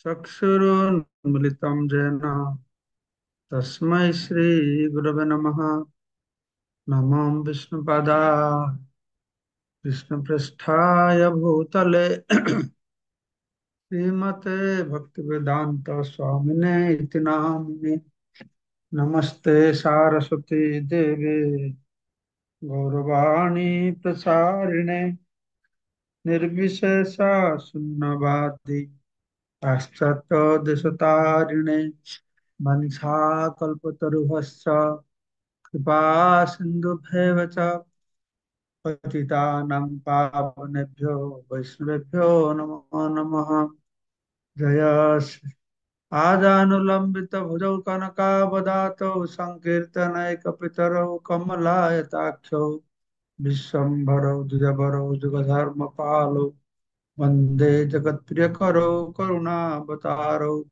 चक्षुरुन्मिलितं येन तस्मै श्रीगुरवे नमः। नमो विष्णुपादाय कृष्णपृष्ठाय भूतले श्रीमते भक्तिवेदांत स्वामिने इति नामिने। नमस्ते सारस्वती देवे गौरवाणी प्रसारिणे निर्विशेषा शून्यवादी पाश्चात्य देशतारिणे वंशाकल्पतरुभ्यश्च कृपा सिन्धुभ्येव च पतितानां पावनेभ्यो वैष्णवेभ्यो नमो नमः। जय आजानुलंबित भुजौ कनकावदातौ संकीर्तनैकपितरौ कमलायताक्षौ विश्वम्भरौ द्विजभरौ जुगधर्मपालौ वन्दे जगत्प्रियकरौ करुणावतारौ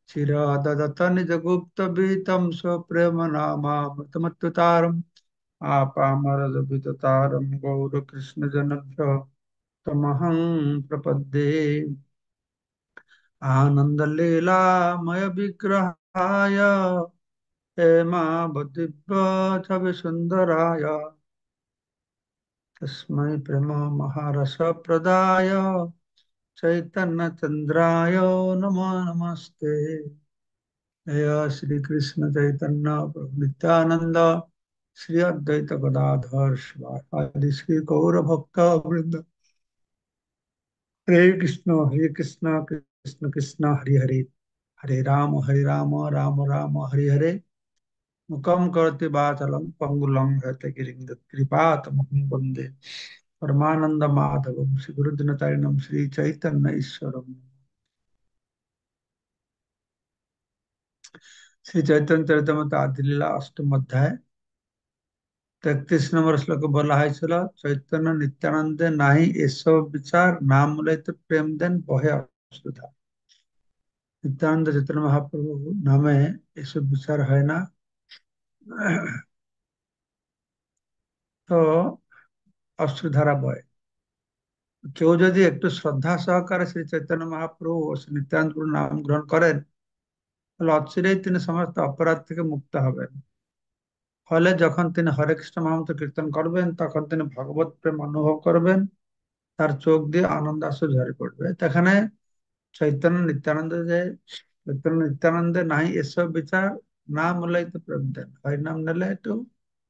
चिरददत निजगुप्तवीतं स्वप्रेमनामामृतमत्युतारम् आपामरदविततारं गौरकृष्णजनभ्यो तमहं प्रपद्ये। आनन्दलीलामय विग्रहाय हेमावदिव्यछविसुन्दराय तस्मै प्रेम महारसप्रदाय चैतन्यचन्द्राय नमो नमस्ते। जय श्री कृष्ण चैतन्य प्रभु नित्यानंद श्री अद्वैत गदाधर शिवासादि श्री गौर भक्त वृंद। हरे कृष्ण कृष्ण कृष्ण हरे हरे, हरे राम राम राम हरे हरे। मुखम करोति वाचालं पंगुलं हृतगिरिं कृपातमहं वन्दे परमानंद माधवम श्री गुरुदिनतारिणम श्री चैतन्य ईश्वरम। श्री चैतन्य चरितमृत आदि लीला अष्टम अध्याय 33 নম্বর শ্লোকে বলা হয়েছিল, চৈতন্য নিত্যানন্দে নাহি এসব বিচার, নাম লইতে প্রেম দেন বহে অসুধা। নিত্যানন্দ চৈতন্য মহাপ্রভু নামে এসব বিচার হয় না। তো অশ্রুধারা বয়। কেউ যদি একটু শ্রদ্ধা সহকারে শ্রী চৈতন্য মহাপ্রভু ও শ্রী নিত্যানন্দ প্রভুর নাম গ্রহণ করেন, তাহলে অচিরেই তিনি সমস্ত অপরাধ থেকে মুক্ত হবেন। ফলে যখন তিনি হরে কৃষ্ণ মহামন্ত্র কীর্তন করবেন, তখন তিনি ভগবত প্রেম অনুভব করবেন, তার চোখ দিয়ে আনন্দাশ্রু ঝরে পড়বে। এখানে চৈতন্য নিত্যানন্দ যে চৈতন্য নিত্যানন্দে নাই এসব বিচার, নাম লইতে প্রেম দেন, হরিনাম নিলে একটু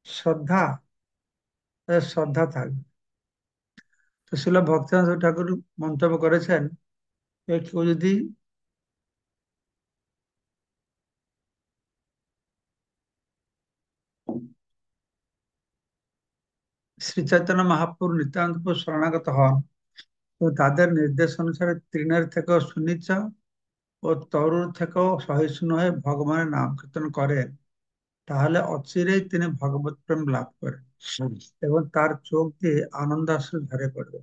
শ্রদ্ধা, শ্রদ্ধা থাকবে। তো শিল ভক্তিনাথ ঠাকুর মন্তব্য করেছেন, কেউ যদি শ্রী চৈতন্য মহাপ্রভু নিত্যানন্দ প্রভু শরণাগত হন, তো তাদের নির্দেশ অনুসারে তৃণের থেকেও সুনিচ্চ ও তরুর থেকেও সহিষ্ণু হয়ে ভগবানের নাম কীর্তন করেন, তাহলে অচিরেই তিনি ভগবত প্রেম লাভ করেন এবং তার চোখ দিয়ে আনন্দাশ্রু ঝরে পড়বে।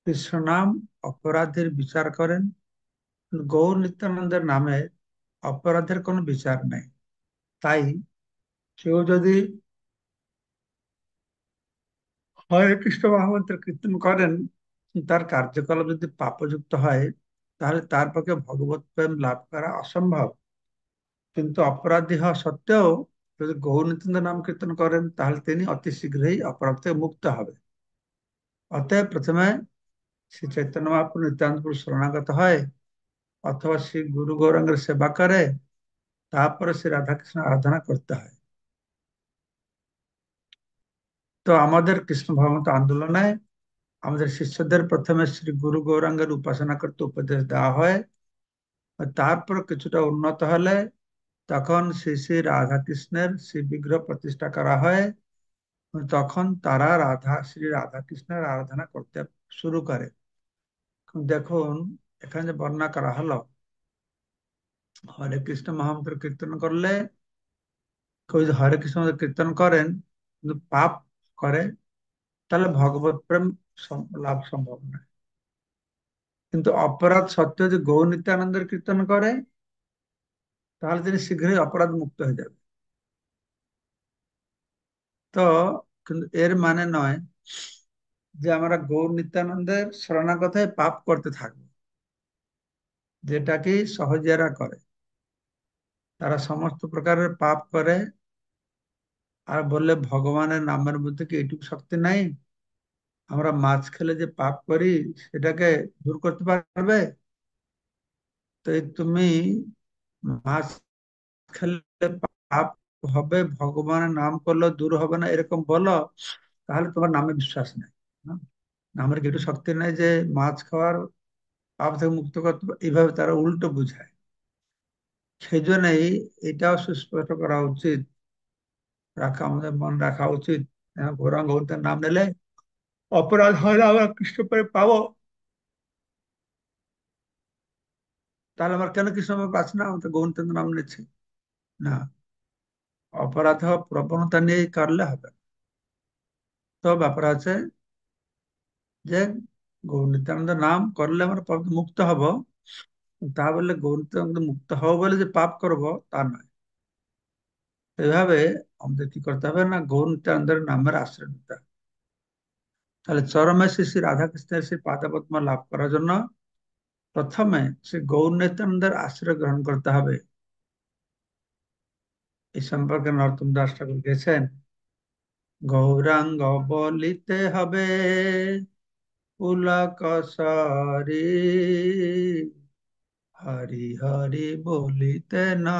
কৃষ্ণ নাম অপরাধের বিচার করেন, গৌর নিত্যানন্দের নামে অপরাধের কোনো বিচার নেই। তাই কেউ যদি হরে কৃষ্ণ মহামন্ত্র কীর্তন করেন, তার কার্যকলাপ যদি পাপযুক্ত হয়, তাহলে তার পক্ষে ভগবত প্রেম লাভ করা অসম্ভব। কিন্তু অপরাধী হওয়া সত্ত্বেও যদি গৌর নিত্যানন্দ নাম কীর্তন করেন, তাহলে তিনি অতি শীঘ্রই অপরাধ থেকে মুক্ত হবে। অতএব প্রথমে শ্রী চৈতন্য মহাপ্রভু নিত্যানন্দ প্রভু শরণাগত হয়, অথবা শ্রী গুরু গৌরাঙ্গের সেবা করে, তারপরে শ্রী রাধাকৃষ্ণ আরাধনা করতে হয়। তো আমাদের কৃষ্ণ ভগবত আন্দোলনে আমাদের শিষ্যদের প্রথমে শ্রী গুরু গৌরাঙ্গের উপাসনা করতে উপদেশ দেওয়া হয়। আর তারপর কিছুটা উন্নত হলে তখন শ্রী শ্রী রাধাকৃষ্ণের শ্রী বিগ্রহ প্রতিষ্ঠা করা হয়। তখন তারা শ্রী রাধাকৃষ্ণের আরাধনা করতে শুরু করে। দেখুন, এখানে যে বর্ণনা করা হলো, হরে কৃষ্ণ মহামন্ত্র কীর্তন করলে, কেউ যদি হরে কৃষ্ণ মহামন্ত্র কীর্তন করেন কিন্তু পাপ করে, তাহলে ভগবত প্রেম লাভ সম্ভব নয়। কিন্তু অপরাধ সত্ত্বেও যদি গৌর নিত্যানন্দের কীর্তন করে, তাহলে তিনি শীঘ্রই অপরাধ মুক্ত হয়ে যাবে। তো কিন্তু এর মানে নয় যে আমরা গৌর নিত্যানন্দের শরণাগত হয়ে পাপ করতে থাকবো। যেটা কি সহজিয়ারা করে। তারা সমস্ত প্রকারের পাপ করে আর বললে ভগবানের নামের মধ্যে কি এইটুকু শক্তি নাই, আমরা মাছ খেলে যে পাপ করি সেটাকে দূর করতে পারবে? তো এই তুমি মাছ খেলে পাপ হবে, ভগবানের নাম করলে দূর হবে না এরকম বলো, তাহলে তোমার নামে বিশ্বাস নেই। না? নামের কি একটু শক্তি নেই যে মাছ খাওয়ার পাপ থেকে মুক্ত করতে এইভাবে তারা উল্টো বুঝায়। সেই জন্যই এটাও সুস্পষ্ট করা উচিত, আমাদের মন রাখা উচিত। গৌরাঙ্গ গ্রন্থের নাম নিলে অপরাধ হয় না, আমরা কৃষ্ণ পরে পাবো, তাহলে আমার কেন কৃষ্ণ পাচ্ছি না, আমাদের গ্রন্থের নাম নিচ্ছি না। অপরাধ হওয়ার প্রবণতা নিয়ে করলে হবে না। তো ব্যাপার আছে যে গৌর নিত্যানন্দ নাম করলে আমরা পাপ থেকে মুক্ত হব, তা বললে গৌর নিত্যানন্দ মুক্ত হবো বলে যে পাপ করব তা নয়। এইভাবে আমাদের কি করতে হবে না, গৌর নিত্যানন্দের নামের আশ্রয় নিতে হবে। তাহলে চরমে শ্রী শ্রী রাধাকৃষ্ণের সেই পাদপদ্ম লাভ করার জন্য প্রথমে শ্রী গৌর নিত্যানন্দের আশ্রয় গ্রহণ করতে হবে। এই সম্পর্কে নরোত্তম দাস ঠাকুর গেছেন, গৌরাঙ্গ বলিতে হবে পুলক সরি, হরি হরি বলিতে না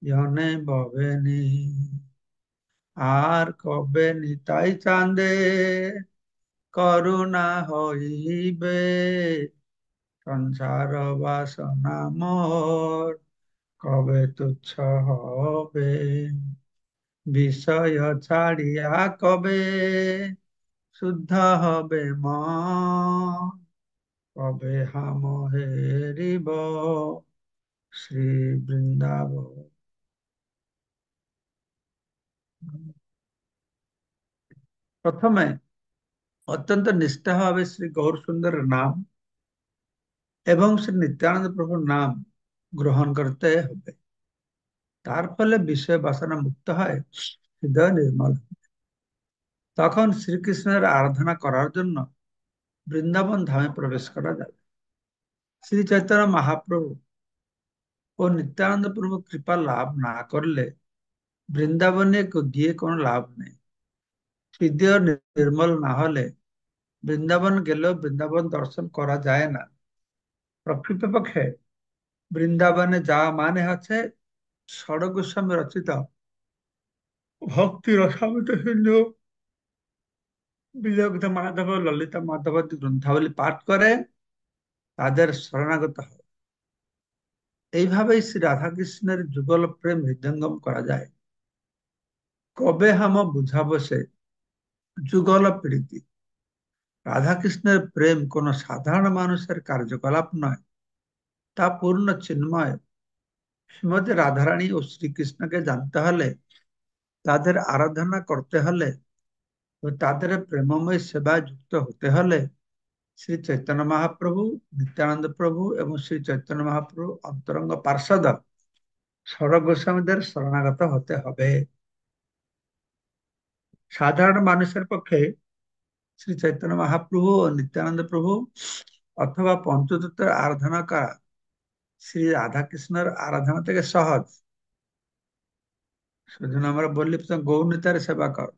জনে ববেনি, আর কবে নিতাই চাঁদে করুণা হইবে, সংসার বাসনা মোর কবে তুচ্ছ হবে, বিষয় ছাড়িয়া কবে শুদ্ধ হবে মন, কবে হাম হেরিব শ্রী বৃন্দাবন। প্রথমে অত্যন্ত নিষ্ঠাভাবে শ্রী গৌর সুন্দরের নাম এবং শ্রী নিত্যানন্দ প্রভুর নাম গ্রহণ করতে হবে। তার ফলে বিষয় বাসনা মুক্ত হয়, হৃদয় নির্মল হয়। তখন শ্রীকৃষ্ণের আরাধনা করার জন্য বৃন্দাবন ধামে প্রবেশ করা যাবে। শ্রী চৈতন্য মহাপ্রভু ও নিত্যানন্দ প্রভু কৃপা লাভ না করলে বৃন্দাবনে গিয়ে কোনো লাভ নেই। হৃদয় নির্মল না হলে বৃন্দাবন গেলেও বৃন্দাবন দর্শন করা যায় না। প্রকৃতপক্ষে বৃন্দাবনে যাওয়া মানে হচ্ছে ষড় গোস্বামী রচিত ভক্তি রসামৃত সিন্ধু, বিজয় মাধব, ললিতা মাধবাদি গ্রন্থাবলী পাঠ করে তাদের শরণাগত হয়। এইভাবেই শ্রী রাধাকৃষ্ণের যুগল প্রেম হৃদয়ঙ্গম করা যায়। কবে হাম বুঝাবো সে যুগল প্রীতি। রাধাকৃষ্ণের প্রেম কোনো সাধারণ মানুষের কার্যকলাপ নয়, তা পূর্ণ চিন্ময়। শ্রীমতী রাধারানী ও শ্রীকৃষ্ণকে জানতে হলে, তাদের আরাধনা করতে হলে ও তাদের প্রেমময় সেবায় যুক্ত হতে হলে শ্রী চৈতন্য মহাপ্রভু, নিত্যানন্দ প্রভু এবং শ্রী চৈতন্য মহাপ্রভু অন্তরঙ্গ পার্ষদ ষড় গোস্বামীদের শরণাগত হতে হবে। সাধারণ মানুষের পক্ষে শ্রী চৈতন্য মহাপ্রভু ও নিত্যানন্দ প্রভু অথবা পঞ্চতত্ত্বের আরাধনা করা শ্রী রাধাকৃষ্ণের আরাধনা থেকে সহজ। সেজন্য আমরা বললি গৌরনিতার সেবা কর,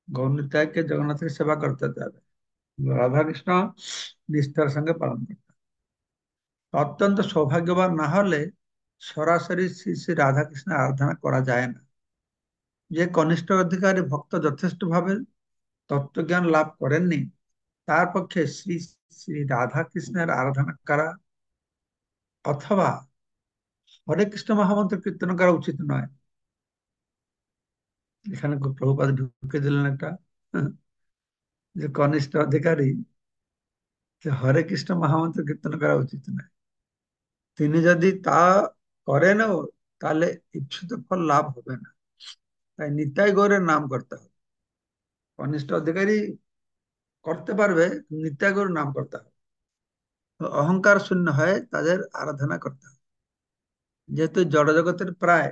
গৌরনিতায়কে জগন্নাথের সেবা করতে হবে, রাধাকৃষ্ণ নিষ্ঠার সঙ্গে পালন করতে হবে। অত্যন্ত সৌভাগ্যবান না হলে সরাসরি শ্রী শ্রী রাধাকৃষ্ণের আরাধনা করা যায় না। যে কনিষ্ঠ অধিকারী ভক্ত যথেষ্ট ভাবে তত্ত্বজ্ঞান লাভ করেননি, তার পক্ষে শ্রী শ্রী রাধাকৃষ্ণের আরাধনা করা অথবা হরে কৃষ্ণ মহামন্ত্র কীর্তন করা উচিত নয়। এখানে প্রভুপাদ ঢুকে দিলেন একটা, যে কনিষ্ঠ অধিকারী, যে হরে কৃষ্ণ মহামন্ত্র কীর্তন করা উচিত নয়। তিনি যদি তা করেনও তাহলে ইচ্ছুত ফল লাভ হবে না। তাই নিতাই গৌরের নাম করতে হবে। কনিষ্ঠ অধিকারী করতে পারবে, নিতাই গৌরের নাম করতে হবে। অহংকার শূন্য হয়ে তাদের আরাধনা করতে হবে। যেহেতু জড়জগতের প্রায়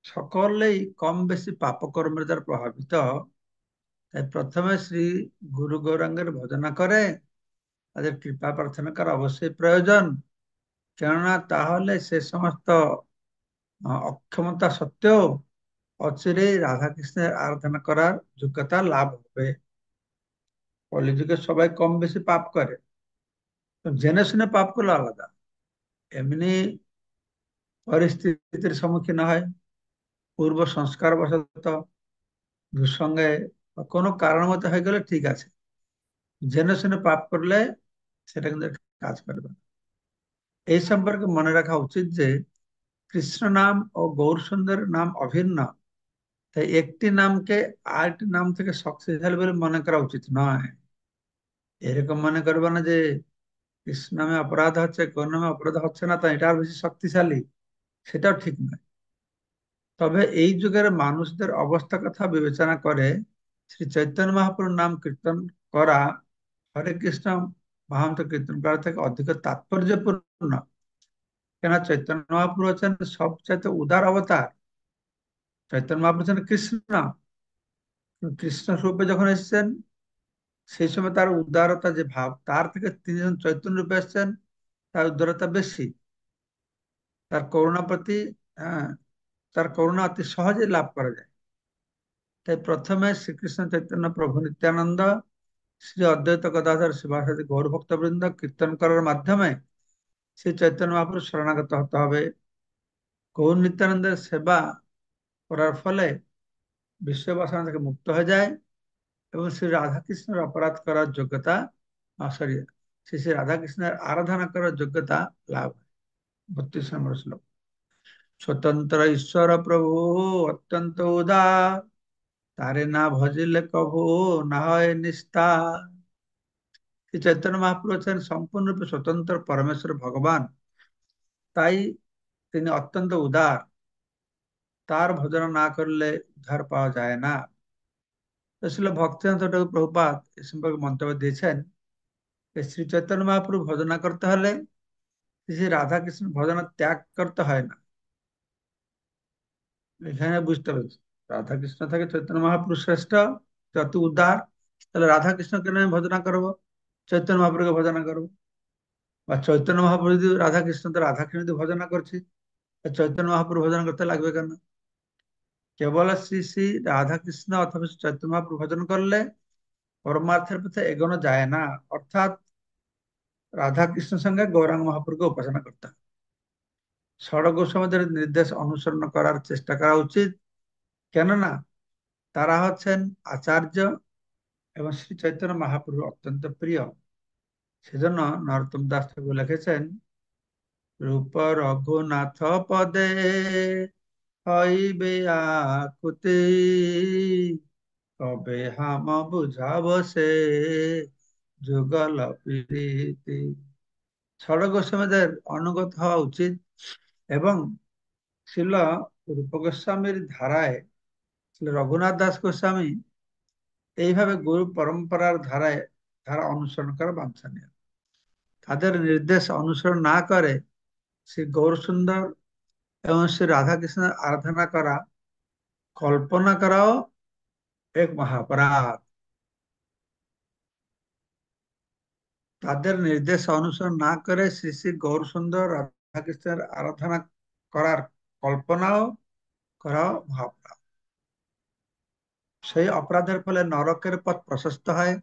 সকলেই কম বেশি পাপকর্মের দ্বারা প্রভাবিত, তাই প্রথমে শ্রী গুরু গৌরাঙ্গের ভজনা করে তাদের কৃপা প্রার্থনা করা অবশ্যই প্রয়োজন। কেননা তাহলে সে সমস্ত অক্ষমতা সত্ত্বেও অচিরেই রাধা কৃষ্ণের আরাধনা করার যোগ্যতা লাভ হবে। কলিযুগে সবাই কম বেশি পাপ করে, তো জেনে শুনে পাপ করলে আলাদা। এমনি পরিস্থিতির সম্মুখীন হয়, পূর্ব সংস্কার বশত, দুঃসঙ্গে বা কোনো কারণ মতো হয়ে গেলে ঠিক আছে। জেনে শুনে পাপ করলে সেটা কিন্তু কাজ করবে না। এই সম্পর্কে মনে রাখা উচিত যে কৃষ্ণ নাম ও গৌর সুন্দর নাম অভিন্ন, তাই একটি নামকে আরেকটি নাম থেকে শক্তিশালী বলে মনে করা উচিত নয়। এরকম মনে করবে না যে কৃষ্ণ নামে অপরাধ হচ্ছে, কোন নামে অপরাধ হচ্ছে না, তাই এটা আর বেশি শক্তিশালী, সেটাও ঠিক নয়। তবে এই যুগের মানুষদের অবস্থা কথা বিবেচনা করে শ্রী চৈতন্য মহাপ্রভুর নাম কীর্তন করা হরে কৃষ্ণ মহামন্ত্র কীর্তন করা থেকে অধিক তাৎপর্যপূর্ণ। কেন, চৈতন্য মহাপ্রভু হচ্ছেন সবচাইতে উদার অবতার। চৈতন্য মহাপ্রভু হচ্ছেন কৃষ্ণ। কৃষ্ণ রূপে যখন এসেছেন, সেই সময় তার উদারতা যে ভাব, তার থেকে তিনি যখন চৈতন্য রূপে এসেছেন, তার উদারতা বেশি। তার করুণা প্রতি, হ্যাঁ, তার করুণা অতি সহজে লাভ করা যায়। তাই প্রথমে শ্রীকৃষ্ণ চৈতন্য প্রভু নিত্যানন্দ, শ্রী অদ্বৈত গদাধর শিবাসাদি গৌর ভক্তবৃন্দ কীর্তন করার মাধ্যমে শ্রী চৈতন্য মহাপ্রভু শরণাগত হতে হবে। গৌর নিত্যানন্দের সেবা করার ফলে বিশ্ববাসনা থেকে মুক্ত হয়ে যায় এবং শ্রী রাধাকৃষ্ণের অপরাধ করার যোগ্যতা, সরি, শ্রী শ্রী রাধাকৃষ্ণের আরাধনা করার যোগ্যতা লাভ হয়। 32 নম্বর শ্লোক। স্বতন্ত্র ঈশ্বর প্রভু অত্যন্ত উদার, তারে না ভজিলে কভু না হয় নিস্তার। শ্রী চৈতন্য মহাপ্রভু হচ্ছেন সম্পূর্ণরূপে স্বতন্ত্র পরমেশ্বর ভগবান, তাই তিনি অত্যন্ত উদার। তার ভজন না করলে উদ্ধার পাওয়া যায় না। আসলে ভক্তিনাথ ঠাকুর প্রভুপাদ এ সম্পর্কে মন্তব্য দিয়েছেন যে শ্রী চৈতন্য মহাপ্রভু ভজনা করতে হলে শ্রী রাধাকৃষ্ণ ভজনা ত্যাগ করতে হয় না। এখানে বুঝতে পেরেছি, রাধাকৃষ্ণ থেকে চৈতন্য মহাপ্রভু শ্রেষ্ঠ, যত উদার। তাহলে রাধাকৃষ্ণকে আমি ভজনা করবো, চৈতন্য মহাপ্রভুকে ভজনা করবো। বা চৈতন্য মহাপ্রভু যদি রাধাকৃষ্ণ, তো রাধাকৃষ্ণ যদি ভজনা করছি, চৈতন্য মহাপ্রভু ভজনা করতে লাগবে কেন? কেবল শ্রী শ্রী রাধাকৃষ্ণ অথবা চৈতন্য মহাপ্রভু ভজন করলে পরমার্থের পথে এগোনো যায় না। অর্থাৎ রাধাকৃষ্ণের সঙ্গে গৌরাঙ্গ মহাপ্রভুকে উপাসনা করতে হবে। ষড় গোস্বামীদের নির্দেশ অনুসরণ করার চেষ্টা করা উচিত, কেননা তারা হচ্ছেন আচার্য এবং শ্রী চৈতন্য মহাপ্রভু অত্যন্ত প্রিয়। সেজন্য নরোত্তম দাস ঠাকুর লিখেছেন, রূপ রঘুনাথ পদে হইবে আকুতি, কবে হাম বুঝাব সে যুগল প্রীতি। ষড় গোস্বামীদের অনুগত হওয়া উচিত এবং ছিল রূপ গোস্বামীর ধারায়, ছিল রঘুনাথ দাস গোস্বামী, এইভাবে গুরু পরম্পরার ধারা অনুসরণ করা বাঞ্ছনীয়। তাদের নির্দেশ অনুসরণ না করে শ্রী গৌরসুন্দর এবং শ্রী রাধাকৃষ্ণের আরাধনা করা, কল্পনা করাও এক মহাপরাধ। তাদের নির্দেশ অনুসরণ না করে শ্রী শ্রী গৌরসুন্দর রাধাকৃষ্ণের আরাধনা করার কল্পনাও করাও মহাপরাধ। সেই অপরাধের ফলে নরকের পথ প্রশস্ত হয়।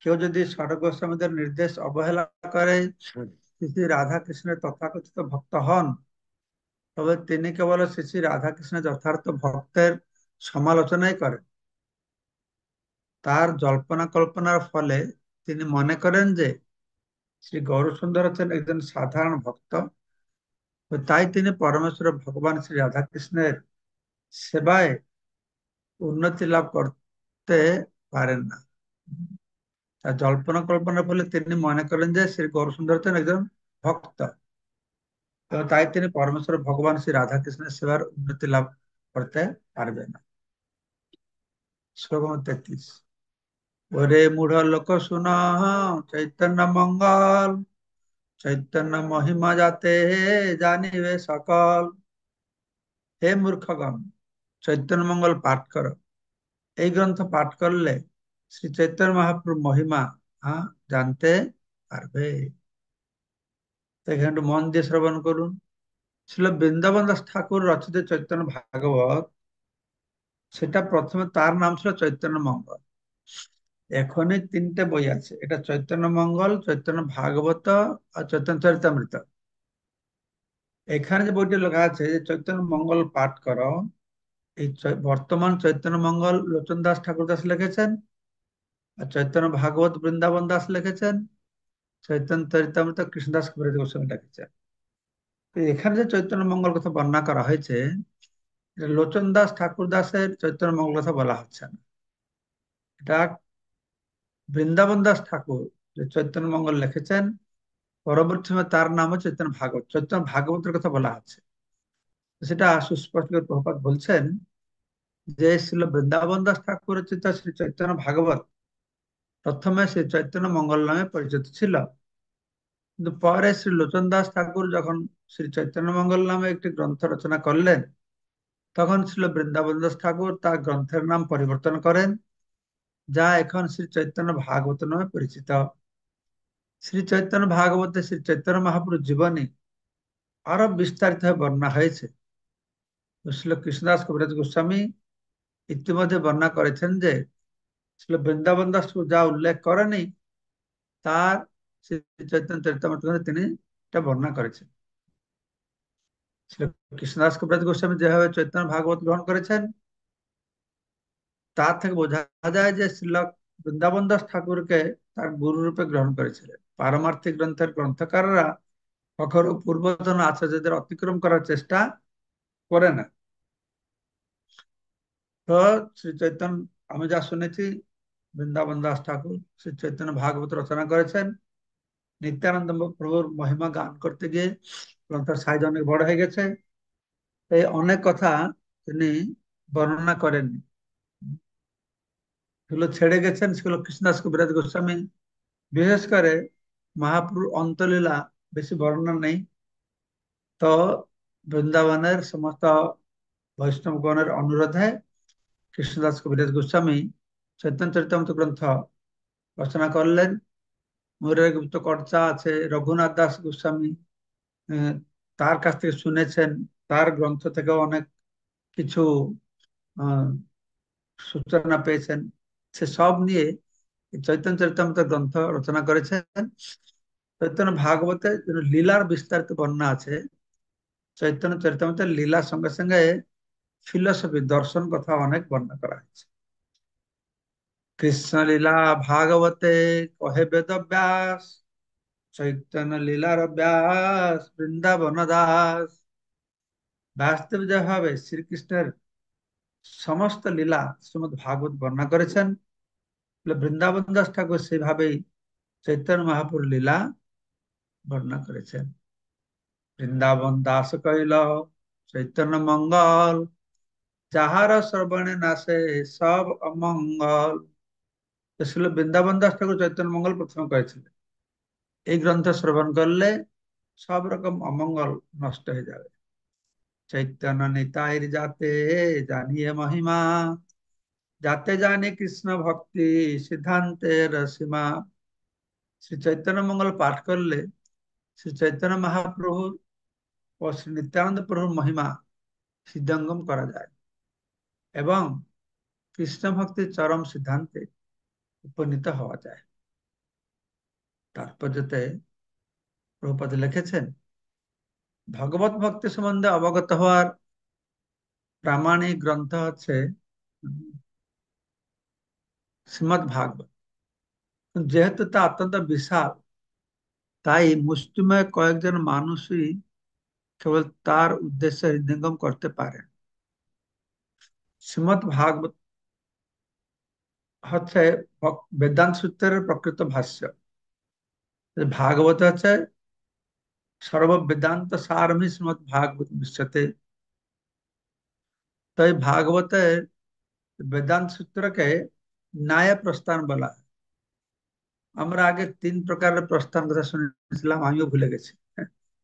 কেউ যদি ষড় গোস্বামীদের নির্দেশ অবহেলা করে শ্রী শ্রী রাধাকৃষ্ণের তথাকথিত ভক্ত হন, তবে তিনি কেবল শ্রী শ্রী রাধাকৃষ্ণের যথার্থ ভক্তের সমালোচনাই করেন। তার জল্পনা কল্পনার ফলে তিনি মনে করেন যে শ্রী গৌরসুন্দর হচ্ছেন একজন সাধারণ ভক্ত, তাই তিনি পরমেশ্বর ভগবান শ্রী রাধাকৃষ্ণের সেবায় উন্নতি লাভ করতে পারেন না। তার জল্পনা কল্পনার ফলে তিনি মনে করেন যে শ্রী গৌরসুন্দর হচ্ছেন একজন ভক্ত, তো তাই তিনি পরমেশ্বর ভগবান শ্রী রাধাকৃষ্ণের সেবার উন্নতি লাভ করতে পারবেন না। শ্লোক 33। ওরে মূঢ় লোক শুন চৈতন্য মঙ্গল, চৈতন্য মহিমা যাতে জানিবে সকল। হে মূর্খগণ, চৈতন্য মঙ্গল পাঠ করো। এই গ্রন্থ পাঠ করলে শ্রী চৈতন্য মহাপ্রভু মহিমা জানতে পারবে। তো এখানে একটু মন দিয়ে শ্রবণ করুন। ছিল বৃন্দাবন দাস ঠাকুর রচিত চৈতন্য ভাগবত, সেটা প্রথমে তার নাম ছিল চৈতন্য মঙ্গল। এখনই তিনটে বই আছে, এটা চৈতন্য মঙ্গল, চৈতন্য ভাগবত আর চৈতন্য চরিতামৃত। এখানে যে বইটি লেখা আছে যে চৈতন্য মঙ্গল পাঠ করো, এই বর্তমান চৈতন্য মঙ্গল লোচন দাস ঠাকুর দাস লিখেছেন, আর চৈতন্য ভাগবত বৃন্দাবন দাস লিখেছেন, চৈতন্য চরিতামৃত কৃষ্ণদাস কবিরাজ গোস্বামী লিখেছেন। তো এখানে যে চৈতন্য মঙ্গল কথা বর্ণনা করা হয়েছে, এটা লোচন দাস ঠাকুর দাসের চৈতন্য মঙ্গল কথা বলা হচ্ছে না। এটা বৃন্দাবন দাস ঠাকুর যে চৈতন্য মঙ্গল লিখেছেন, পরবর্তী সময় তার নাম হচ্ছে চৈতন্য ভাগবত, চৈতন্য ভাগবতের কথা বলা হচ্ছে। সেটা সুস্পষ্ট করে প্রভুপাদ বলছেন যে ছিল বৃন্দাবন দাস ঠাকুর রচিত শ্রী চৈতন্য ভাগবত প্রথমে শ্রী চৈতন্য মঙ্গল নামে পরিচিত ছিল, কিন্তু পরে শ্রী লোচন দাস ঠাকুর যখন শ্রী চৈতন্য মঙ্গল নামে একটি গ্রন্থ রচনা করলেন, তখন ছিল বৃন্দাবন দাস ঠাকুর তার গ্রন্থের নাম পরিবর্তন করেন, যা এখন শ্রী চৈতন্য ভাগবত নামে পরিচিত। শ্রী চৈতন্য ভাগবতে শ্রী চৈতন্য মহাপ্রভুর জীবনী আরো বিস্তারিত বর্ণনা হয়েছে। শ্রী কৃষ্ণদাস কবিরাজ গোস্বামী ইতিমধ্যে বর্ণনা করেছেন যে শ্রী বৃন্দাবন দাস যা উল্লেখ করেনি, তার শ্রী চৈতন্য চরিতামৃত গ্রন্থে তিনি এটা বর্ণনা করেছেন। শ্রী কৃষ্ণদাস কবিরাজ গোস্বামী যেভাবে চৈতন্য ভাগবত গ্রহণ করেছেন, তা থেকে বোঝা যায় যে শ্রী বৃন্দাবন দাস ঠাকুরকে তার গুরু রূপে গ্রহণ করেছিলেন। পারমার্থিক গ্রন্থের গ্রন্থকাররা কখনো পূর্বতন আচার্যদের অতিক্রম করার চেষ্টা করে না। তো শ্রী চৈতন্য, আমি যা শুনেছি, বৃন্দাবন দাস ঠাকুর শ্রী চৈতন্য ভাগবত রচনা করেছেন। নিত্যানন্দ প্রভুর মহিমা গান করতে গিয়ে গ্রন্থের সাইজ অনেক বড় হয়ে গেছে, এই অনেক কথা তিনি বর্ণনা করেননি, সেগুলো ছেড়ে গেছেন। সেগুলো কৃষ্ণদাস কবিরাজ গোস্বামী, বিশেষ করে মহাপ্রভুর অন্তলীলা বেশি বর্ণনা নেই। তো বৃন্দাবনের সমস্ত বৈষ্ণবগণের অনুরোধে কৃষ্ণদাস কবিরাজ গোস্বামী চৈতন্য চরিতামৃত গ্রন্থ রচনা করলেন। মুরারি গুপ্ত কর্চা আছে, রঘুনাথ দাস গোস্বামী আহ, তার কাছ থেকে শুনেছেন, তার গ্রন্থ থেকে অনেক কিছু আহ, সূচনা পেয়েছেন। সে সব নিয়ে এই চৈতন্য চরিতামৃত গ্রন্থ রচনা করেছেন। চৈতন্য ভাগবতে লীলার বিস্তারিত বর্ণনা আছে, চৈতন্য চরিতামৃতের লীলার সঙ্গে সঙ্গে ফিলোসফি দর্শন কথা অনেক বর্ণনা করা হয়েছে। কৃষ্ণ লীলা ভাগবতে কহে বেদ ব্যাস, চৈতন্য লীলার ব্যাস বৃন্দাবন দাস। বাস্তব যেভাবে শ্রীকৃষ্ণের সমস্ত লীলা শ্রীমদ ভাগবত বর্ণনা করেছেন, বৃন্দাবন দাস ঠাকুর সেভাবেই চৈতন্য মহাপুর লীলা বর্ণনা করেছেন। বৃন্দাবন দাস কইল চৈতন্য মঙ্গল, যাহার শ্রবণে নাশে সব অমঙ্গল। তো ছিল বৃন্দাবন দাস ঠাকুর চৈতন্য মঙ্গল প্রথমে করেছিলেন, এই গ্রন্থ শ্রবণ করলে সব রকম অমঙ্গল নষ্ট হয়ে যাবে। চৈতন্য নিতাইর যাতে জানিয়ে মহিমা, যাতে জানে কৃষ্ণ ভক্তি সিদ্ধান্তের সীমা। শ্রী চৈতন্য মঙ্গল পাঠ করলে শ্রী চৈতন্য মহাপ্রভুর ও শ্রী নিত্যানন্দ প্রভুর মহিমা সিদ্ধাঙ্গম করা যায় এবং কৃষ্ণ ভক্তির চরম সিদ্ধান্তে উপনীত হওয়া যায়। তাৎপর্যতে প্রভুপাদ লিখেছেন, ভগবত ভক্তি সম্বন্ধে অবগত হওয়ার প্রামাণিক গ্রন্থ হচ্ছে শ্রীমদ ভাগবত। যেহেতু তা অত্যন্ত বিশাল, তাই মুষ্টিমেয় কয়েকজন মানুষই কেবল তার উদ্দেশ্যে হৃদয়ঙ্গম করতে পারেন। শ্রীমদ ভাগবত হচ্ছে বেদান্ত সূত্রের প্রকৃত ভাষ্য। ভাগবত হচ্ছে সর্ব বেদান্ত সারমী শ্রীমদ ভাগবত বিশ্বতে। তো এই ভাগবতের বেদান্ত সূত্রকে ন্যায় প্রস্থান বলা হয়। আমরা আগে তিন প্রকারের প্রস্থান কথা শুনেছিলাম, আমিও ভুলে গেছি।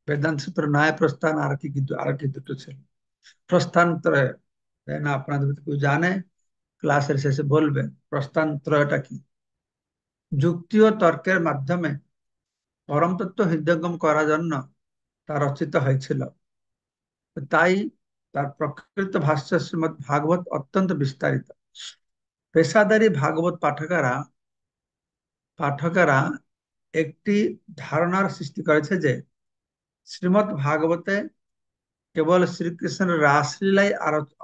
বেদান্ত সূত্র, ন্যায় প্রস্থান, আর কি কিন্তু আর কি দুটো ছিল প্রস্থানত্রয়, তাই না? আপনাদের যদি কেউ জানে ক্লাসের শেষে বলবেন প্রস্থানত্রয়টা কি। যুক্তি ও তর্কের মাধ্যমে পরম তত্ত্ব হৃদয়ঙ্গম করার জন্য তা রচিত হয়েছিল। তাই তার প্রকৃত ভাষ্য শ্রীমদ্ ভাগবত অত্যন্ত বিস্তারিত। পেশাদারী ভাগবত পাঠকেরা একটি ধারণার সৃষ্টি করেছে যে শ্রীমদ্ ভাগবতে কেবল শ্রীকৃষ্ণের রাসলীলাই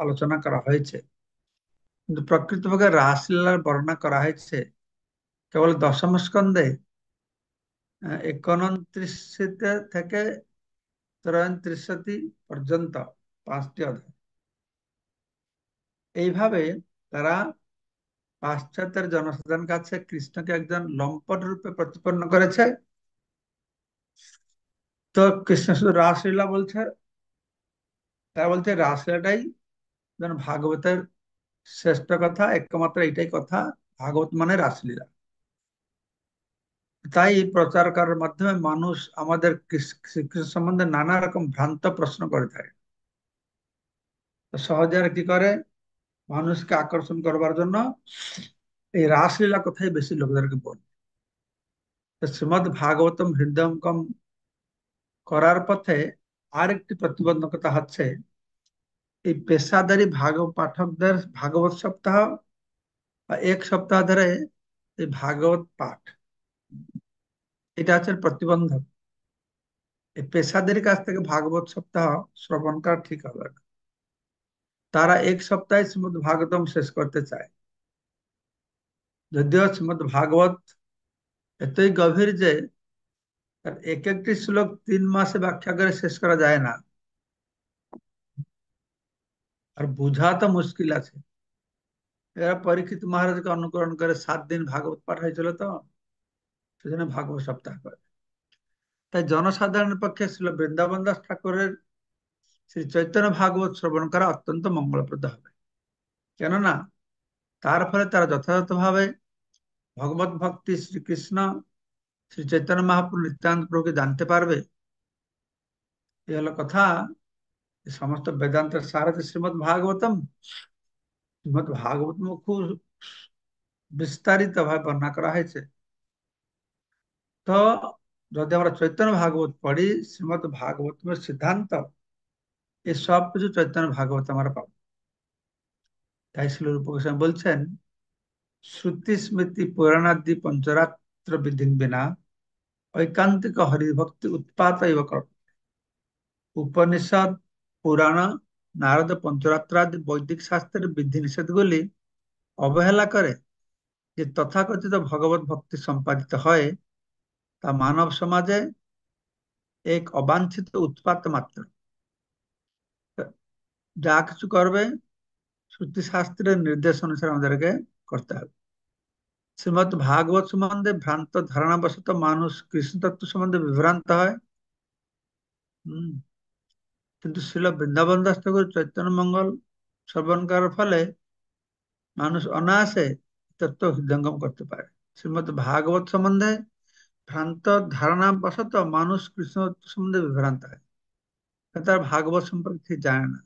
আলোচনা করা হয়েছে, কিন্তু প্রকৃতপক্ষে রাসলীলার বর্ণনা করা হয়েছে কেবল দশম স্কন্ধে 29 থেকে 33 পর্যন্ত 5টি অধ্যায়। এইভাবে তারা পাশ্চাত্যের জনসাধারণের কাছে কৃষ্ণকে একজন লম্পট রূপে প্রতিপন্ন করেছে। তো কৃষ্ণ শুধু রাসলীলা বলছে, তারা বলছে রাসলীলাটাই যেন ভাগবতের শ্রেষ্ঠ কথা, একমাত্র এটাই কথা, ভাগবত মানে রাসলীলা। তাই প্রচার করার মাধ্যমে মানুষ আমাদের শ্রীকৃষ্ণ সম্বন্ধে নানা রকম ভ্রান্ত প্রশ্ন করে থাকে। তো সহজে আর কি করে, মানুষকে আকর্ষণ করবার জন্য এই রাসলীলা কথাই বেশি লোকদেরকে বলে। তো শ্রীমদ ভাগবতম হৃদয়ঙ্গম করার পথে আরেকটি প্রতিবন্ধকতা হচ্ছে এই পেশাদারী পাঠকদের ভাগবত সপ্তাহ বা এক সপ্তাহ ধরে এই ভাগবত পাঠ, এটা হচ্ছে প্রতিবন্ধক। এই পেশাদারি কাছ থেকে ভাগবত সপ্তাহ শ্রবণ করা ঠিক হবে না। তারা এক সপ্তাহে শ্রীমদ ভাগবতম শেষ করতে চায়, যদিও শ্রীমদ ভাগবত এতই গভীর যে তার এক একটি শ্লোক 3 মাসে ব্যাখ্যা করে শেষ করা যায় না, আর বোঝা তো মুশকিল আছে। এরা পরীক্ষিত মহারাজকে অনুকরণ করে 7 দিন ভাগবত পাঠ হয়েছিল, তো সেজন্য ভাগবত সপ্তাহ করে। তাই জনসাধারণের পক্ষে ছিল বৃন্দাবন দাস ঠাকুরের শ্রী চৈতন্য ভাগবত শ্রবণ করা অত্যন্ত মঙ্গলপ্রদ হবে। কেননা তার ফলে তারা যথাযথভাবে ভগবত ভক্তি, শ্রীকৃষ্ণ শ্রী চৈতন্য মহাপ্রভু নিত্যানন্দ প্রভুকে জানতে পারবে। এই হলো কথা। এই সমস্ত বেদান্তের সার হচ্ছে শ্রীমদ ভাগবতম। শ্রীমদ ভাগবতম খুব বিস্তারিত ভাবে বর্ণনা করা হয়েছে। তো যদি আমরা চৈতন্য ভাগবত পড়ি, শ্রীমদ ভাগবতমের সিদ্ধান্ত এই সব কিছু চৈতন্য ভাগবত আমরা পাবো। তাই শিল রূপ গোস্বামী বলছেন, শ্রুতি স্মৃতি পুরাণাদি পঞ্চরাত্র বিধি বিনা ঐকান্তিক হরিভক্তি উৎপাত উপনিষদ, পুরাণ, নারদ পঞ্চরাত্রাদি বৈদিক শাস্ত্রের বিধি নিষেধগুলি অবহেলা করে যে তথাকথিত ভগবত ভক্তি সম্পাদিত হয়, তা মানব সমাজে এক অবাঞ্ছিত উৎপাত মাত্র। যা কিছু করবে শ্রুতি শাস্ত্রের নির্দেশ অনুসারে আমাদেরকে করতে হবে। শ্রীমদ ভাগবত সম্বন্ধে ভ্রান্ত ধারণাবশত মানুষ কৃষ্ণ তত্ত্ব সম্বন্ধে বিভ্রান্ত হয়। কিন্তু শিল বৃন্দাবন দাস ঠাকুর চৈতন্য মঙ্গল শ্রবণ করার ফলে মানুষ অনায়াসে তত্ত্ব হৃদয়ঙ্গম করতে পারে। শ্রীমদ ভাগবত সম্বন্ধে ভ্রান্ত ধারণা বশত মানুষ কৃষ্ণ সম্বন্ধে বিভ্রান্ত হয়, তার ভাগবত সম্পর্কে ঠিক জানে না।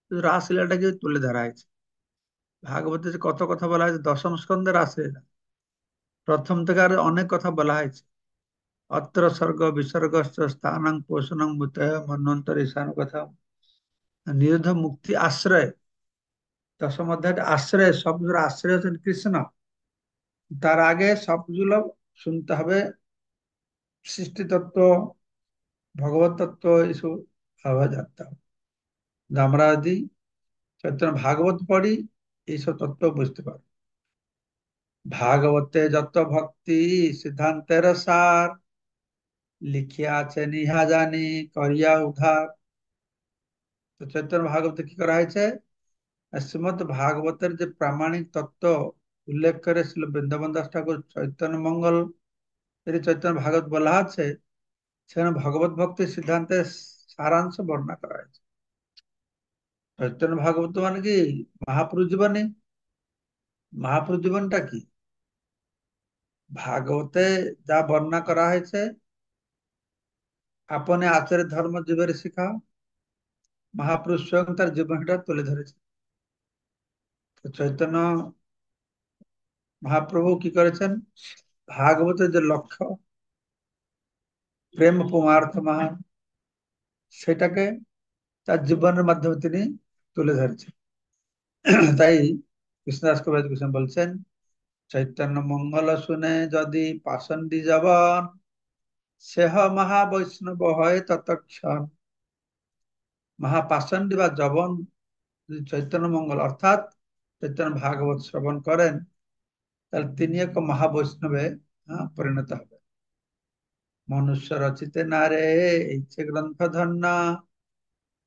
শুধু রাসলীলাটাকে তুলে ধরা হয়েছে। ভাগবতে যে কত কথা বলা হয়েছে, দশম স্কন্ধে রাসলীলা প্রথম থেকে আর অনেক কথা বলা হয়েছে। অত্র স্বর্গ বিসর্গ স্থানাং পোষণং মুতয় মন্বন্তর ঈশান কথা নিরোধ মুক্তি আশ্রয়। দশম অধ্যায় আশ্রয়, সবগুলোর আশ্রয় হচ্ছেন কৃষ্ণ। তার আগে সবগুলো শুনতে হবে সৃষ্টি তত্ত্ব, ভগবত তত্ত্ব, এইসব ভাবা জানতে হবে। আমরা যদি চৈতন্য ভাগবত পড়ি, এইসব তত্ত্ব বুঝতে পারবো। ভাগবতে যত ভক্তি সিদ্ধান্তের সার, লিখিয়া আছে নিহা জানি করিয়া উদ্ধার। তো চৈতন্য ভাগবতে কি করা হয়েছে, শ্রীমদ ভাগবতের যে প্রামাণিক তত্ত্ব উল্লেখ করেছিল বৃন্দাবন দাস ঠাকুর চৈতন্য মঙ্গল, যদি চৈতন্য ভাগবত বলা আছে, সেখানে ভগবত ভক্তির সিদ্ধান্তের সারাংশ বর্ণনা করা হয়েছে। চৈতন্য ভাগবত মানে কি, মহাপুরুষ জীবনী। মহাপুরুষ জীবনটা কি, ভাগবতে যা বর্ণনা করা হয়েছে, আপনি আচার্য ধর্ম জীবের শিখা, মহাপুরুষ স্বয়ং তার জীবনটা তুলে ধরেছে। তো চৈতন্য মহাপ্রভু কি করেছেন, ভাগবতের যে লক্ষ্য, প্রেম পরমার্থ মহান, সেটাকে তার জীবনের মাধ্যমে তিনি তুলে ধরেছেন। তাই কৃষ্ণদাস কবিরাজ গোস্বামী বলছেন, চৈতন্য মঙ্গল শুনে যদি পাষণ্ডী জবন, সেহ মহাবৈষ্ণব হয় ততক্ষণ। মহাপাষণ্ডী বা জবন যদি চৈতন্য মঙ্গল অর্থাৎ চৈতন্য ভাগবত শ্রবণ করেন, তাহলে তিনি এক মহাবৈষ্ণবে পরিণত হবে। মনুষ্য রচিতে নারে ইচ্ছে গ্রন্থ ধন্য,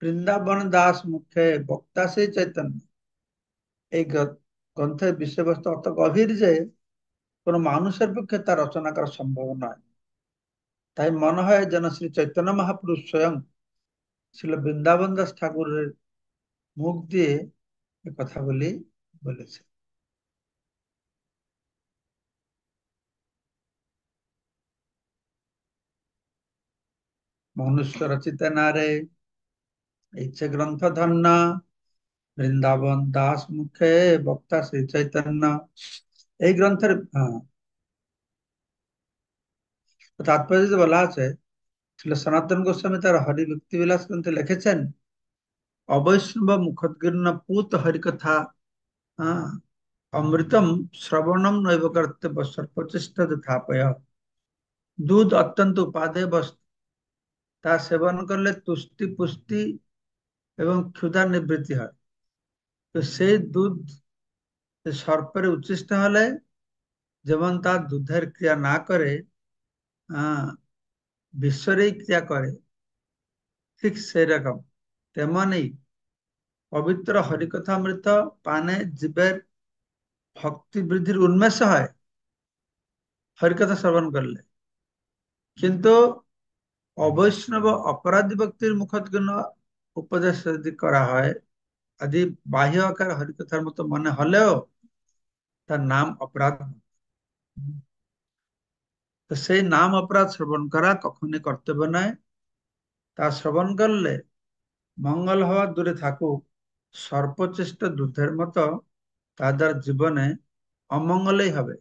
বৃন্দাবন দাস মুখে বক্তা সেই চৈতন্য। এই গ্রন্থের বিষয়বস্তু অত গভীর যে কোন মানুষের পক্ষে তা রচনা করা সম্ভব নয়। তাই মনে হয় যেন শ্রী চৈতন্য মহাপুরুষ স্বয়ং ছিল বৃন্দাবন দাস ঠাকুরের মুখ দিয়ে এ কথাগুলি বলেছে। মনুষ্য রচিত নারে ইচ্ছে গ্রন্থ ধন্য, বৃন্দাবন দাস মুখে বক্তা শ্রী চৈতন্য। এই গ্রন্থের তাৎপর্য যদি বলা আছে, ছিল সনাতন গোস্বামী তার হরি ভক্তি বিলাস গ্রন্থে লিখেছেন, অবৈষ্ণব মুখোদ্গীর্ণ পুত হরিকথা অমৃতম শ্রবণম নৈব কর্তব্য সর্বচেষ্টা যথাপয়। দুধ অত্যন্ত উপাদেয় বস্তু, তা সেবন করলে তুষ্টি পুষ্টি এবং ক্ষুধা নিবৃত্তি হয়। তো সেই দুধ সর্পের উচ্ছিষ্ট হলে যেমন তার দুধের ক্রিয়া না করে আহ বিশ্বরেই ক্রিয়া করে, ঠিক সেই রকম তেমনি পবিত্র হরিকথামৃত পানে জীবের ভক্তি বৃদ্ধির উন্মেষ হয় হরিকথা শ্রবণ করলে। কিন্তু অবৈষ্ণব অপরাধী ব্যক্তির মুখোদ্গীর্ণ উপদেশ যদি করা হয়, আদি বাহ্য আকার হরিকথার মতো মনে হলেও তার নাম অপরাধ। তো সেই নাম অপরাধ শ্রবণ করা কখনই কর্তব্য নয়। তা শ্রবণ করলে মঙ্গল হওয়া দূরে থাকুক, সর্বচেষ্ট দুধের মতো তাদের জীবনে অমঙ্গলই হবে।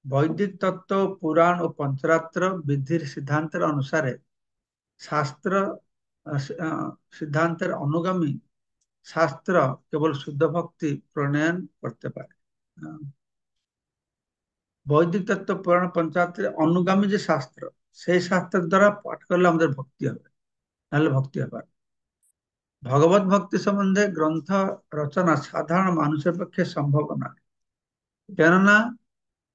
বৈদিক তত্ত্ব, পুরাণ ও পঞ্চরাত্র বিধির সিদ্ধান্তের অনুসারে শাস্ত্র সিদ্ধান্তের অনুগামী শাস্ত্র কেবল শুদ্ধ ভক্তি প্রণয়ন করতে পারে। বৈদিক তত্ত্ব, পুরাণ, পঞ্চরাত্রের অনুগামী যে শাস্ত্র, সেই শাস্ত্রের দ্বারা পাঠ করলে আমাদের ভক্তি হবে, নাহলে ভক্তি হবে না। ভগবত ভক্তি সম্বন্ধে গ্রন্থ রচনা সাধারণ মানুষের পক্ষে সম্ভব নয়, কেননা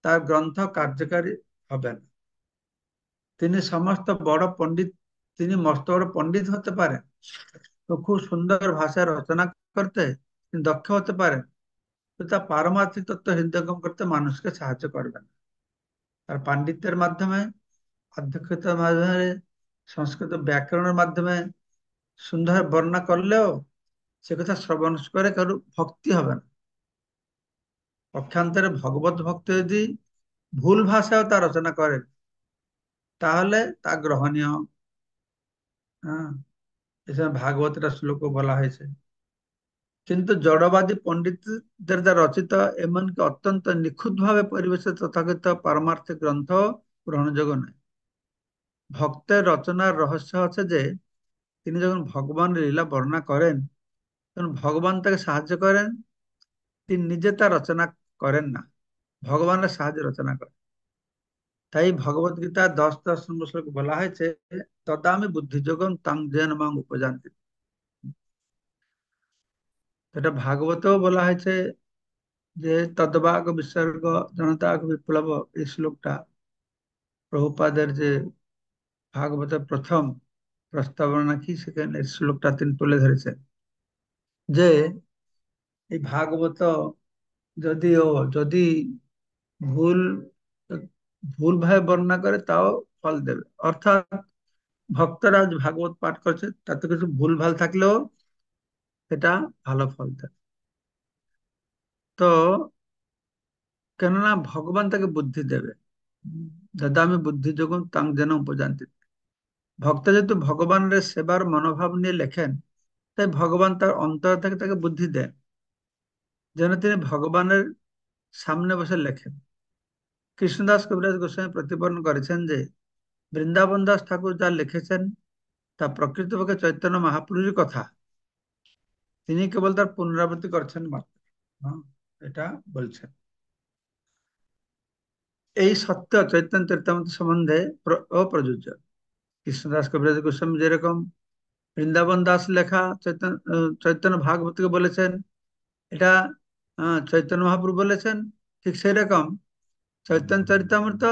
তার গ্রন্থ কার্যকারী হবে না। তিনি সমস্ত বড় পণ্ডিত, তিনি মস্ত বড় পণ্ডিত হতে পারেন, তো খুব সুন্দর ভাষায় রচনা করতে তিনি দক্ষ হতে পারেন, তো তা পারমার্থিক তত্ত্ব হৃদয়ঙ্গম করতে মানুষকে সাহায্য করবে না। তার পাণ্ডিত্যের মাধ্যমে, অধ্যক্ষতার মাধ্যমে, সংস্কৃত ব্যাকরণের মাধ্যমে সুন্দর বর্ণনা করলেও সে কথা শ্রবণ করে কারো ভক্তি হবে না। পক্ষান্তরে ভগবত ভক্ত যদি ভুল ভাষায় তা রচনা করে, তাহলে তা গ্রহণীয়। হ্যাঁ, এখানে ভাগবতের শ্লোকও বলা হয়েছে। কিন্তু জড়বাদী পণ্ডিতদের দ্বারা রচিত, এমনকি অত্যন্ত নিখুঁত ভাবে পরিবেশিত তথাকথিত পারমার্থিক গ্রন্থ গ্রহণযোগ্য নয়। ভক্তের রচনার রহস্য আছে যে তিনি যখন ভগবানের লীলা বর্ণনা করেন, তখন ভগবান তাকে সাহায্য করেন, তিনি নিজে তা রচনা করেন না, ভগবানের সাহায্যে রচনা করেন। তাই ভগবত গীতা 10-10 শ্লোক বলা হয়েছে, তদামি বুদ্ধিযোগম তাং যেন মাং উপজানতি। এটা ভাগবতেও বলা হয়েছে যে তদ্ভাগ বিসর্গ জনতাগ বিপ্লব, এই শ্লোকটা প্রভুপাদের যে ভাগবতের প্রথম প্রস্তাবনা নাকি, সেখানে এই শ্লোকটা তিনি তুলে ধরেছেন যে এই ভাগবত যদিও যদি ভুল ভুল ভাবে বর্ণনা করে তাও ফল দেবে। অর্থাৎ ভক্তরা যে ভাগবত পাঠ করছে তাতে কিছু ভুল ভাল থাকলেও এটা ভালো ফল দেবে। তো কেননা ভগবান তাকে বুদ্ধি দেবে, দাদা আমি বুদ্ধি যোগুন তাং যেন উপজানতি। ভক্ত যেহেতু ভগবানের সেবার মনোভাব নিয়ে লেখেন, তাই ভগবান তার অন্তর থেকে তাকে বুদ্ধি দেন, যেন তিনি ভগবানের সামনে বসে লেখেন। কৃষ্ণদাস কবিরাজ গোস্বামী প্রতিপাদন করেছেন যে বৃন্দাবন দাস ঠাকুর যা লিখেছেন তা প্রকৃতপক্ষে চৈতন্য মহাপ্রভুর কথা, তিনি কেবল তার পুনরাবৃত্তি করছেন মাত্র। হ্যাঁ, এটা বলছেন। এই সত্য চৈতন্য চরিতামৃত সম্বন্ধে অপ্রযোজ্য। কৃষ্ণদাস কবিরাজ গোস্বামী যেরকম বৃন্দাবন দাস লেখা চৈতন্য চৈতন্য ভাগবতকে বলেছেন, এটা চৈতন্য মহাপ্রভু বলেছেন, ঠিক সেই রকম চৈতন্য চরিতামৃত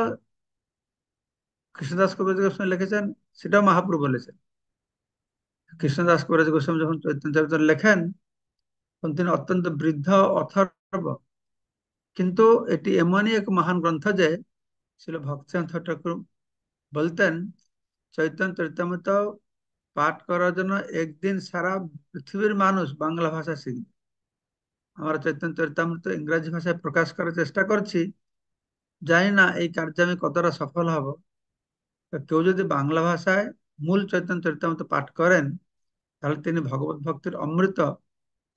কৃষ্ণদাস কবিরাজ গোস্বামী লিখেছেন, সেটাও মহাপ্রভু বলেছেন। কৃষ্ণদাস কবিরাজ গোস্বামী যখন চৈতন্য চরিত লেখেন তখন তিনি অত্যন্ত বৃদ্ধ অথর্ব, কিন্তু এটি এমনই এক মহান গ্রন্থ যে ছিল ভক্তিনাথ ঠাকুর বলতেন চৈতন্য চরিতামৃত পাঠ করার জন্য একদিন সারা পৃথিবীর মানুষ বাংলা ভাষা শিখবে। আমরা চৈতন্য চরিতামৃত ইংরাজি ভাষায় প্রকাশ করার চেষ্টা করছি, জানি না এই কার্যে আমি কতটা সফল হব। তো কেউ যদি বাংলা ভাষায় মূল চৈতন্য চরিতামৃত পাঠ করেন তাহলে তিনি ভগবত ভক্তির অমৃত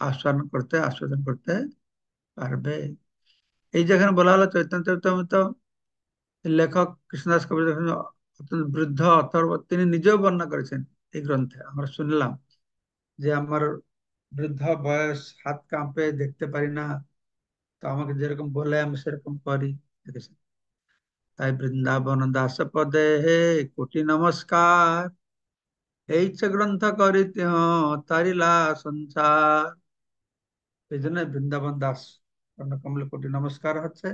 আস্বাদন করতে পারবে। এই যেখানে বলা হলো চৈতন্য চরিতামৃত লেখক কৃষ্ণদাস কবির যখন অত্যন্ত বৃদ্ধ অথর্ব, তিনি নিজেও বর্ণনা করেছেন এই গ্রন্থে। আমরা শুনলাম যে আমার বৃদ্ধ বয়স, হাত কাঁপে, দেখতে পারি না, তো আমাকে যেরকম বলে আমি সেরকম করি, দেখেছেন। তাই বৃন্দাবন দাস পদে হে কোটি নমস্কার, এই যে গ্রন্থ করিতে তারিলা সংসার। এই জন্য বৃন্দাবন দাস কমলে কোটি নমস্কার হচ্ছে।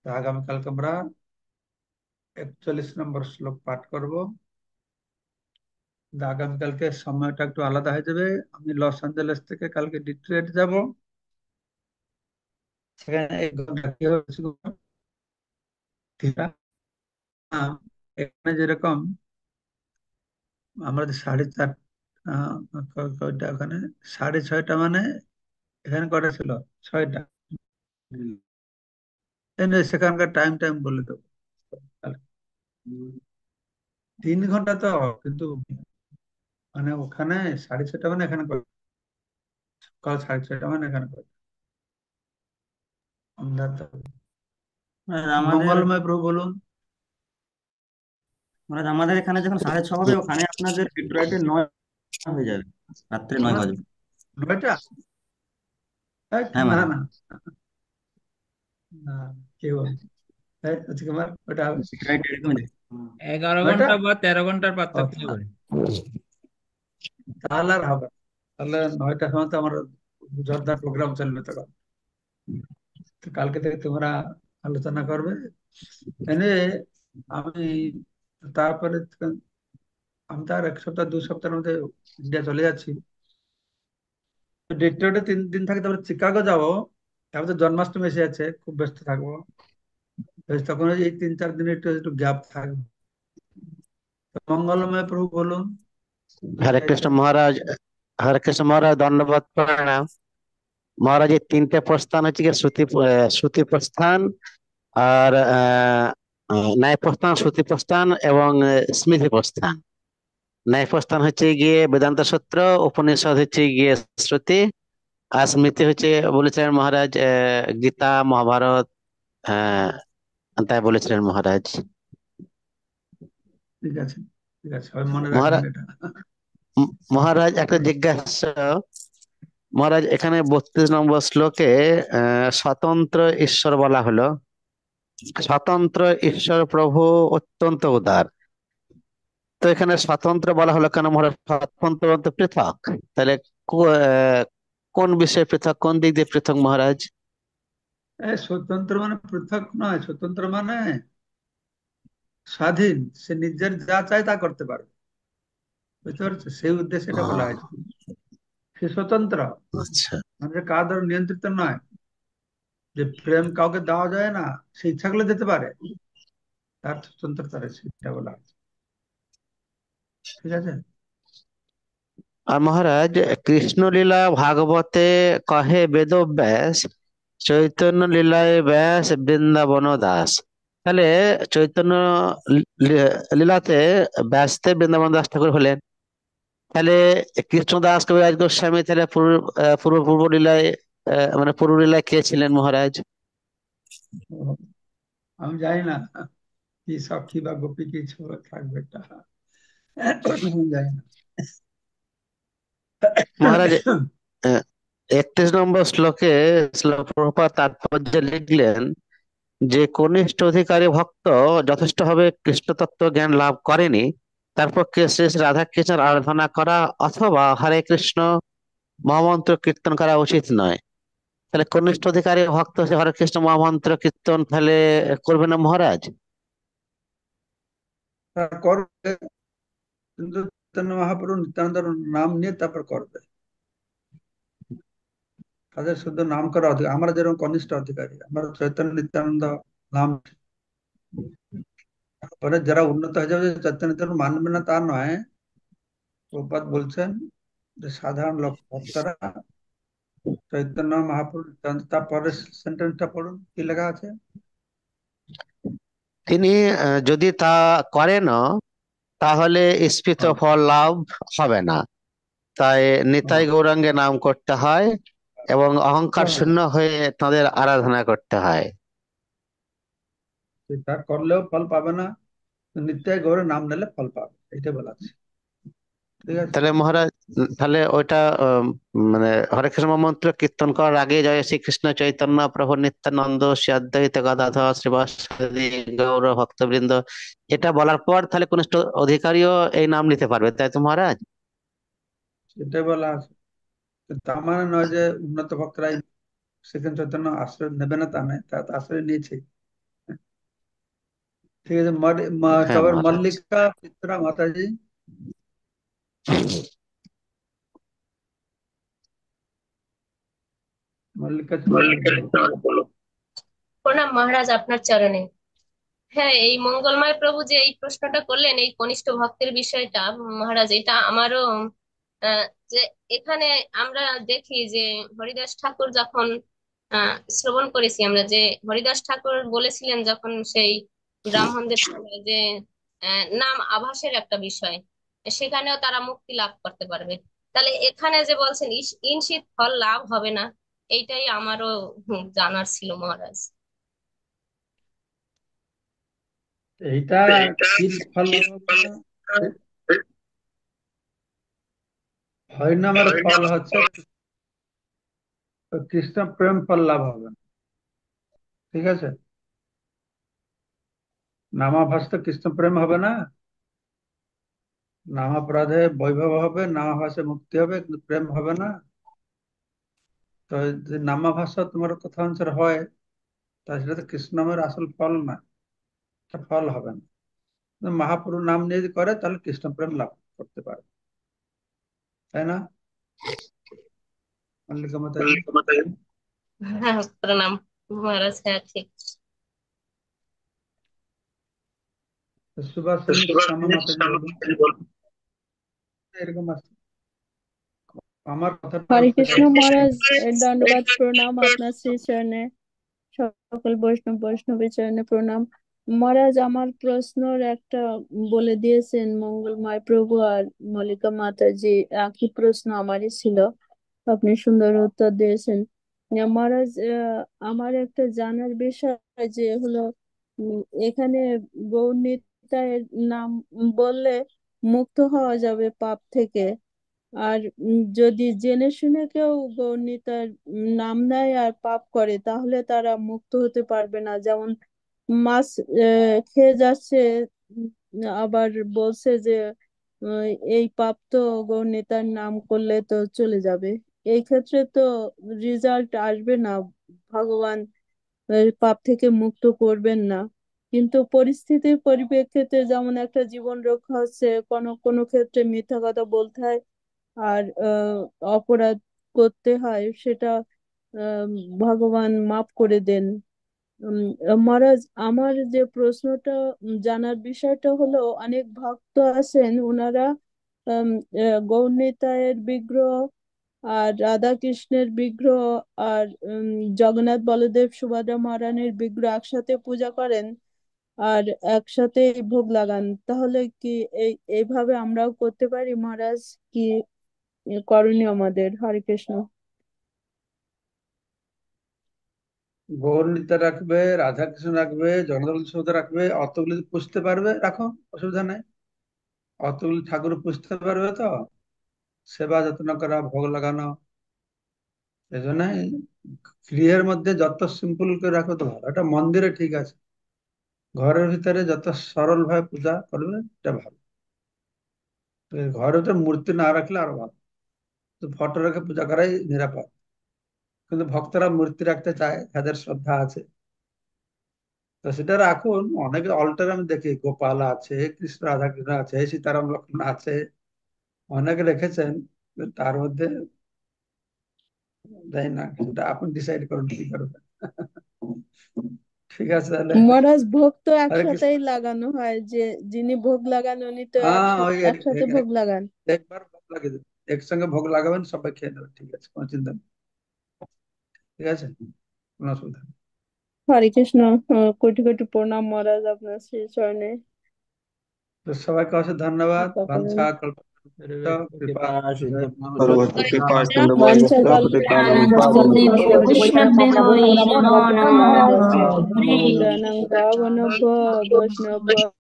তো আগামীকালকে আমরা 41 নম্বর শ্লোক পাঠ করব। আগামীকালকে সময়টা একটু আলাদা হয়ে যাবে। আমি লস অ্যাঞ্জেলেস থেকে কালকে ডিট্রয়েট যাব। সেখানে 1 ঘন্টা কি হচ্ছে এখানে যেরকম আমরা যে 4:30 কয়টা ওখানে, 6:30 মানে এখানে কটা ছিল, 6টা। সেখানকার টাইম টাইম বলে দেবো। 3 ঘন্টা তো, কিন্তু মানে ওখানে 6:30 মানে এখানে সকাল 6:30 মানে এখানে আমাদের মঙ্গলময় প্রভু বলুন। আমাদের এখানে যখন 6:30 হবে, ওখানে আপনাদের ডিট্রয়েটে 9 হয়ে যাবে, রাত্রে 9 আমার বাজবে। 9টা, হ্যাঁ না মহারাজ, না না, কি বল, হচ্ছে তোমার ওটা হবে ডিট্রয়েট এরকমই দেখি। 11 ঘন্টা 9টা। বা 13 ঘন্টার ও, পার্থক্য হবে। তাহলে আর হবে না। তাহলে 9টার সময় তো আমার জোরদার প্রোগ্রাম চলবে তখন। তো কালকে থেকে তোমরা আলোচনা করবে এনে। আমি তারপরে আমি তো আর 1 সপ্তাহ 2 সপ্তাহের মধ্যে ইন্ডিয়া চলে যাচ্ছি। ডেট্রয়েটে 3 দিন থাকে, তারপরে চিকাগো যাবো। তারপর তো জন্মাষ্টমী এসে যাচ্ছে, খুব ব্যস্ত থাকবো। বেশ, তখন ওই এই 3-4 দিন একটু একটু গ্যাপ থাকবে। তো মঙ্গলময় প্রভু বলুন কি হরে কৃষ্ণ চাইছেন। মহারাজ। হরে কৃষ্ণ মহারাজ, দণ্ডবত প্রণাম। মহারাজ, এই 3টে প্রস্থান হচ্ছে গিয়ে শ্রুতি প্রস্থান, আর ন্যায় প্রস্থান, শ্রুতি প্রস্থান এবং স্মৃতি প্রস্থান। ন্যায় প্রস্থান হচ্ছে গিয়ে বেদান্ত সূত্র, উপনিষদ হচ্ছে গিয়ে শ্রুতি, আর স্মৃতি হচ্ছে বলেছিলেন মহারাজ গীতা, মহাভারত, আহ তাই বলেছিলেন মহারাজ। ঠিক আছে, ঠিক আছে, সবাই মনে রাখবেন মহারাজ, এটা। মহারাজ একটা জিজ্ঞাসা। মহারাজ, এখানে 32 নম্বর শ্লোকে স্বতন্ত্র ঈশ্বর বলা হলো। স্বতন্ত্র ঈশ্বর প্রভু অত্যন্ত উদার। তো এখানে স্বতন্ত্র বলা হলো কেন মহারাজ? স্বতন্ত্র বলতে পৃথক, তাহলে কোন বিষয়ে পৃথক, কোন দিক দিয়ে পৃথক মহারাজ? স্বতন্ত্র মানে পৃথক নয়, স্বতন্ত্র মানে স্বাধীন। সে নিজের যা চায় তা করতে পারবে, বুঝতে পারছো, সেই উদ্দেশ্যে এটা বলা হয়েছে। সে স্বতন্ত্র, আচ্ছা। মানে কারোর নিয়ন্ত্রিত নয়। যে প্রেম কাউকে দেওয়া যায় না, সে ইচ্ছা করলে দিতে পারে, তার স্বতন্ত্রতা রয়েছে, এটা বলা হয়েছে। ঠিক আছে। আর মহারাজ, কৃষ্ণলীলা ভাগবতে কহে বেদব্যাস, চৈতন্য লীলায় ব্যাস বৃন্দাবন দাস। তাহলে চৈতন্য লীলাতে ব্যাসতে বৃন্দাবন দাস ঠাকুর হলেন। তাহলে কৃষ্ণদাস কবিরাজ গোস্বামী তাহলে পূর্ব পূর্ব লীলায়, মানে পূর্ব লীলায় কে ছিলেন মহারাজ? ও, আমি জানি না কি সখী বা গোপী কি থাকবে এটা জানি না। মহারাজ, 31 নম্বর শ্লোকে শ্রীল প্রভুপাদ তাৎপর্য লিখলেন যে কনিষ্ঠ অধিকারী ভক্ত যথেষ্টভাবে কৃষ্ণ তত্ত্ব জ্ঞান লাভ করেনি, তার পক্ষে শ্রী শ্রী রাধা কৃষ্ণের আরাধনা করা অথবা হরে কৃষ্ণ মহামন্ত্র কীর্তন করা উচিত নয়। তাহলে কনিষ্ঠ অধিকারী ভক্ত সে হরে কৃষ্ণ মহামন্ত্র কীর্তন তাহলে করবে না মহারাজ? তারা করবে, কিন্তু চৈতন্য মহাপ্রভু নিত্যানন্দের নাম নিয়ে তারপর করবে। তাদের শুধু নাম করা অধিকার, আমরা যেরকম কনিষ্ঠ অধিকারী, আমরা চৈতন্য নিত্যানন্দ নাম, পরে যারা উন্নত হয়ে যাবে চৈতন্য নিত্যানন্দ মানবে না তা নয়। প্রভুপাদ বলছেন যে সাধারণ লোক ভক্তরা চৈতন্য মহাপ্রভু নিত্যানন্দ, তারপরে সেন্টেন্সটা পড়ুন কি লেখা আছে। তিনি যদি তা করেন তাহলে স্ফীত হ্যাঁ, ফল লাভ হবে না, তাই নিতাই হ্যাঁ, গৌরাঙ্গে নাম করতে হয় এবং অহংকার হ্যাঁ, শূন্য হয়ে তাদের আরাধনা করতে হয়। সেটা করলেও ফল পাবে না, নিত্যাই গৌরের নাম নিলে ফল পাবে, এটা বলা আছে। ঠিক আছে। তাহলে মহারাজ, তাহলে ওইটা মানে হরে কৃষ্ণ মন্ত্র কীর্তন করার আগে জয় শ্রীকৃষ্ণ চৈতন্য প্রভু নিত্যানন্দ শ্রী অদ্বৈত গদাধর শ্রীবাসাদি গৌর ভক্তবৃন্দ, এটা বলার পর তাহলে কনিষ্ঠ অধিকারীও এই নাম নিতে পারবে, তাই তো মহারাজ? সেটাই বলা আছে। তার মানে নয় যে উন্নত ভক্তরাই সেখানে চৈতন্য আশ্রয় নেবে না, তা নয়, তা তো আশ্রয় নিয়েছে। ঠিক আছে। হ্যাঁ তারপর মহারাজ। মল্লিকা চিত্রা মাতাজি, মল্লিকা চিত্রা বলো। প্রণাম মহারাজ আপনার চরণে। হ্যাঁ, এই মঙ্গলময় প্রভু যে এই প্রশ্নটা করলেন এই কনিষ্ঠ ভক্তের বিষয়টা, মহারাজ এটা আমারও আহ, যে এখানে আমরা দেখি যে হরিদাস ঠাকুর যখন শ্রবণ করেছি আমরা যে হরিদাস ঠাকুর বলেছিলেন যখন সেই ব্রাহ্মণদের সঙ্গে যে নাম আভাসের একটা বিষয়, সেখানেও তারা মুক্তি লাভ করতে পারবে। তাহলে এখানে যে বলছেন ইনশিত ফল লাভ হবে না, এইটাই আমারও জানার ছিল মহারাজ। এইটা কি ফল লাভ হবে না? হরিনামের ফল হচ্ছে কৃষ্ণ প্রেম ফল লাভ হবে না। ঠিক আছে। নামাভাস তো কৃষ্ণ প্রেম হবে না, নামাপরাধে বৈভব হবে, নামাভাসে মুক্তি হবে, কিন্তু প্রেম হবে না। তো যে নামাভাষা তোমার কথা অনুসারে হয়, তা সেটা তো কৃষ্ণ নামের আসল ফল না, এটা ফল হবে না। কিন্তু মহাপ্রভুর নাম নিয়ে যদি করে তাহলে কৃষ্ণ প্রেম লাভ করতে পারে, তাই না মল্লিকা মাতাজি? হ্যাঁ, প্রণাম মহারাজ, হ্যাঁ ঠিক। সুভাষিনী শ্যামা মাতাজি বলুন। এরকম আছে, আমার কথাটা হরে বুঝতে কৃষ্ণ পারছি। মহারাজ, দণ্ডবাদ প্রণাম আপনার শ্রী চরণে। সকল বৈষ্ণবের চরণে প্রণাম। মহারাজ, আমার প্রশ্নর একটা বলে দিয়েছেন মঙ্গলময় প্রভু আর মল্লিকা মাতাজি, একই প্রশ্ন আমারই ছিল, আপনি সুন্দর উত্তর দিয়েছেন। মহারাজ, আমার একটা জানার বিষয় যে হলো, এখানে গৌরনিতাইয়ের নাম বললে মুক্ত হওয়া যাবে পাপ থেকে, আর যদি জেনে শুনে কেউ গৌরনীতার নাম নেয় আর পাপ করে তাহলে তারা মুক্ত হতে পারবে না। যেমন মাছ খেয়ে যাচ্ছে, উম, আবার বলছে যে আহ, এই পাপ তো গৌরনীতার নাম করলে তো চলে যাবে। এই ক্ষেত্রে তো রেজাল্ট আসবে না, ভগবান পাপ থেকে মুক্ত করবেন না। কিন্তু পরিস্থিতির পরিপ্রেক্ষিতে যেমন একটা জীবন রক্ষা হচ্ছে, কোনো কোনো ক্ষেত্রে মিথ্যা কথা বলতে হয় আর অপরাধ করতে হয়, সেটা আহ, ভগবান মাফ করে দেন। উম, মহারাজ, আমার যে প্রশ্নটা জানার বিষয়টা হলো, অনেক ভক্ত আছেন ওনারা গৌরনিতাইয়ের বিগ্রহ আর রাধা কৃষ্ণের বিগ্রহ আর জগন্নাথ বলদেব সুভদ্রা মহারানীর বিগ্রহ একসাথে পূজা করেন আর একসাথে ভোগ লাগান। তাহলে কি এইভাবে আমরাও করতে পারি মহারাজ? কি করণীয় আমাদের? হরে কৃষ্ণ। গৌরনীতা রাখবে, রাধাকৃষ্ণ রাখবে, জগন্নাথ সৌধ রাখবে, অতগুলি পুষতে পারবে রাখো, অসুবিধা নেই। অতগুলি ঠাকুর পুষতে পারবে তো, সেবা যত্ন করা, ভোগ লাগানো, এই জন্য গৃহের মধ্যে যত সিম্পল করে রাখো তো ভালো। এটা মন্দিরে ঠিক আছে, ঘরের ভিতরে যত সরল ভাবে পূজা করবে এটা ভালো। তো এই ঘরে তো মূর্তি না রাখলে আরো ভালো, তো ফটো রেখে পূজা করাই নিরাপদ। কিন্তু ভক্তরা মূর্তি রাখতে চায়, তাদের শ্রদ্ধা আছে, তো সেটা রাখুন। অনেকে অল্টার আমি দেখি গোপাল আছে, কৃষ্ণ রাধা কৃষ্ণ আছে, সীতারাম লক্ষ্মণ আছে, অনেকে রেখেছেন। তো তার মধ্যে যাই না, সেটা আপনি ডিসাইড করুন কি করবেন। ঠিক আছে তাহলে। মহারাজ ভোগ তো হরে কৃষ্ণ। একসাথেই লাগানো হয়, যে যিনি ভোগ লাগান উনি তো হ্যাঁ, ওই একসাথে ভোগ লাগান। একবার ভোগ লাগিয়ে দেবেন, একসঙ্গে ভোগ লাগাবেন, সবাই খেয়ে নেবেন, ঠিক আছে, কোনো চিন্তা নেই। ঠিক আছে, কোনো অসুবিধা নেই। হরে কৃষ্ণ। কোটি কোটি প্রণাম মহারাজ আপনার শ্রী চরণে। তো সবাইকে অশেষ ধন্যবাদ। কৃপা করুন। বাঞ্ছা কল্পতরুভ্যশ্চ কৃপা সর্বত্র কৃপা সিন্ধু বাঞ্ছা বৈষ্ণবে হই নমো নমঃ। পতিতানাং পাবনভ্যো বৈষ্ণব